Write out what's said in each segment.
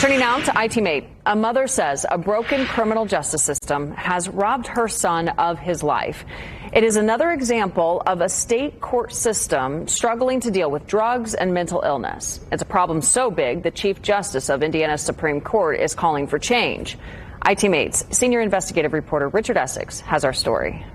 Turning now to IT-Mate. A mother says a broken criminal justice system has robbed her son of his life. It is another example of a state court system struggling to deal with drugs and mental illness. It's a problem so big the Chief Justice of Indiana's Supreme Court is calling for change. IT-Mate's senior investigative reporter Richard Essex has our story.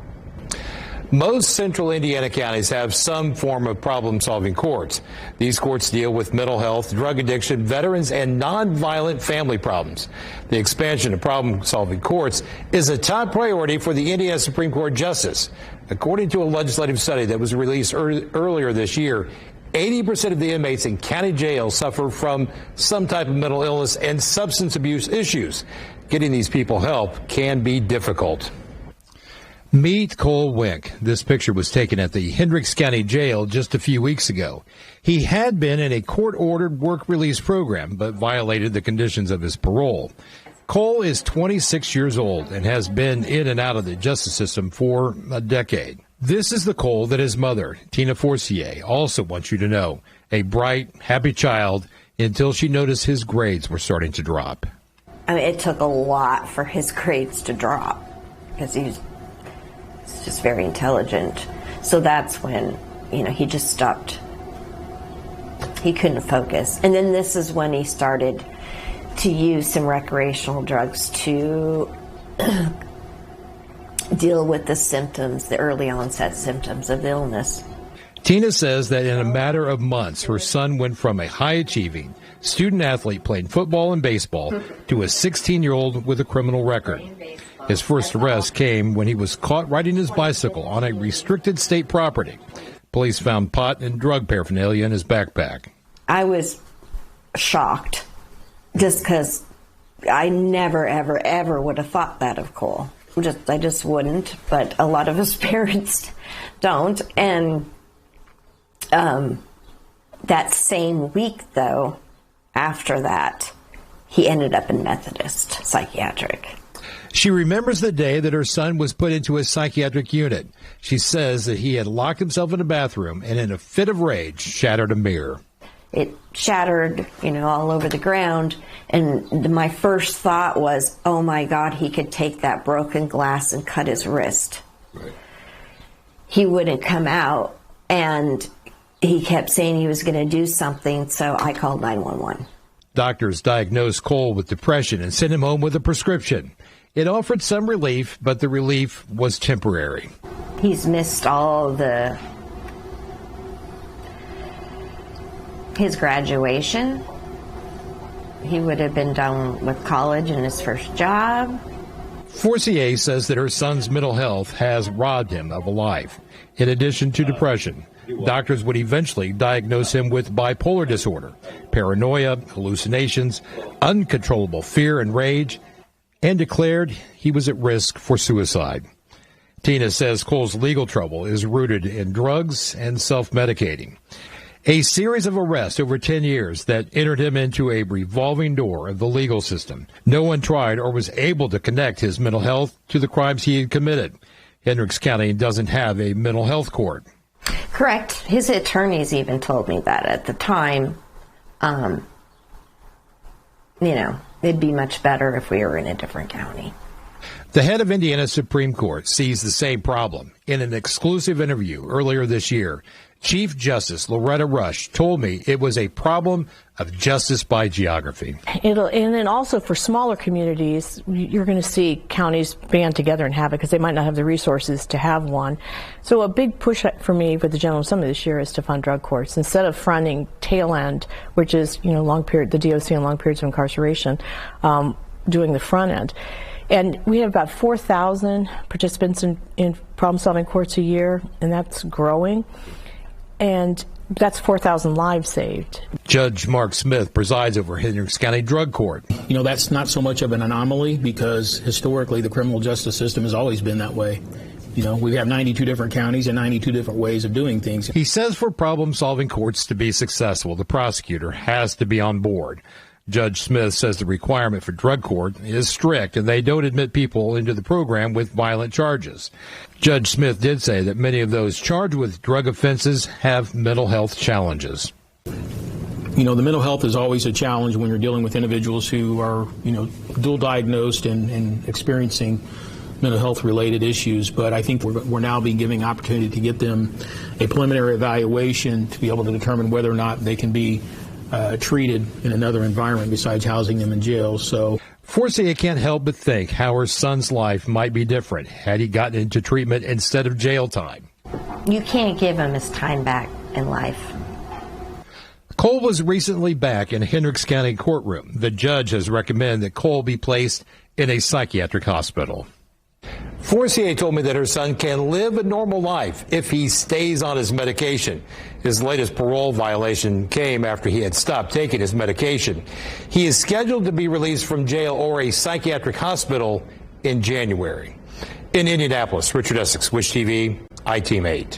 Most central Indiana counties have some form of problem-solving courts. These courts deal with mental health, drug addiction, veterans, and nonviolent family problems. The expansion of problem-solving courts is a top priority for the Indiana Supreme Court justice. According to a legislative study that was released earlier this year, 80% of the inmates in county jails suffer from some type of mental illness and substance abuse issues. Getting these people help can be difficult. Meet Cole Wink. This picture was taken at the Hendricks County Jail just a few weeks ago. He had been in a court-ordered work release program, but violated the conditions of his parole. Cole is 26 years old and has been in and out of the justice system for a decade. This is the Cole that his mother, Tina Forcier, also wants you to know. A bright, happy child until she noticed his grades were starting to drop. I mean, it took a lot for his grades to drop because he's just very intelligent. So that's when, he just stopped. He couldn't focus. And then this is when he started to use some recreational drugs to deal with the symptoms, the early onset symptoms of illness. Tina says that in a matter of months, her son went from a high-achieving student athlete playing football and baseball to a 16-year-old with a criminal record. His first arrest came when he was caught riding his bicycle on a restricted state property. Police found pot and drug paraphernalia in his backpack. I was shocked just because I never, ever, ever would have thought that of Cole. I just wouldn't, but a lot of his parents don't. And that same week, though, after that, he ended up in Methodist Psychiatric. She remembers the day that her son was put into a psychiatric unit. She says that he had locked himself in a bathroom and in a fit of rage shattered a mirror. It shattered, all over the ground. And my first thought was, oh my God, he could take that broken glass and cut his wrist. Right. He wouldn't come out, and he kept saying he was going to do something, so I called 911. Doctors diagnosed Cole with depression and sent him home with a prescription. It offered some relief, but the relief was temporary. He's missed all his graduation. He would have been done with college and his first job. Forcier says that her son's mental health has robbed him of a life. In addition to depression, doctors would eventually diagnose him with bipolar disorder, paranoia, hallucinations, uncontrollable fear and rage, and declared he was at risk for suicide. Tina says Cole's legal trouble is rooted in drugs and self-medicating. A series of arrests over 10 years that entered him into a revolving door of the legal system. No one tried or was able to connect his mental health to the crimes he had committed. Hendricks County doesn't have a mental health court. Correct. His attorneys even told me that at the time. It'd be much better if we were in a different county. The head of Indiana's Supreme Court sees the same problem. In an exclusive interview earlier this year, Chief Justice Loretta Rush told me it was a problem of justice by geography. And then also for smaller communities, you're going to see counties band together and have it because they might not have the resources to have one. So a big push for me for the General Assembly this year is to fund drug courts. Instead of funding tail end, which is, long period, the DOC and long periods of incarceration, doing the front end. And we have about 4,000 participants in problem-solving courts a year, and that's growing. And that's 4,000 lives saved. Judge Mark Smith presides over Hendricks County Drug Court. That's not so much of an anomaly because historically the criminal justice system has always been that way. We have 92 different counties and 92 different ways of doing things. He says for problem-solving courts to be successful, the prosecutor has to be on board. Judge Smith says the requirement for drug court is strict, and they don't admit people into the program with violent charges. Judge Smith did say that many of those charged with drug offenses have mental health challenges. You know, the mental health is always a challenge when you're dealing with individuals who are, you know, dual diagnosed and experiencing mental health related issues. But I think we're now being given opportunity to get them a preliminary evaluation to be able to determine whether or not they can be treated in another environment besides housing them in jail. So Forcia can't help but think how her son's life might be different had he gotten into treatment instead of jail time. You can't give him his time back in life. Cole was recently back in Hendricks County courtroom. The judge has recommended that Cole be placed in a psychiatric hospital. Forcia told me that her son can live a normal life if he stays on his medication. His latest parole violation came after he had stopped taking his medication. He is scheduled to be released from jail or a psychiatric hospital in January. In Indianapolis, Richard Essex, Wish TV, I-Team 8.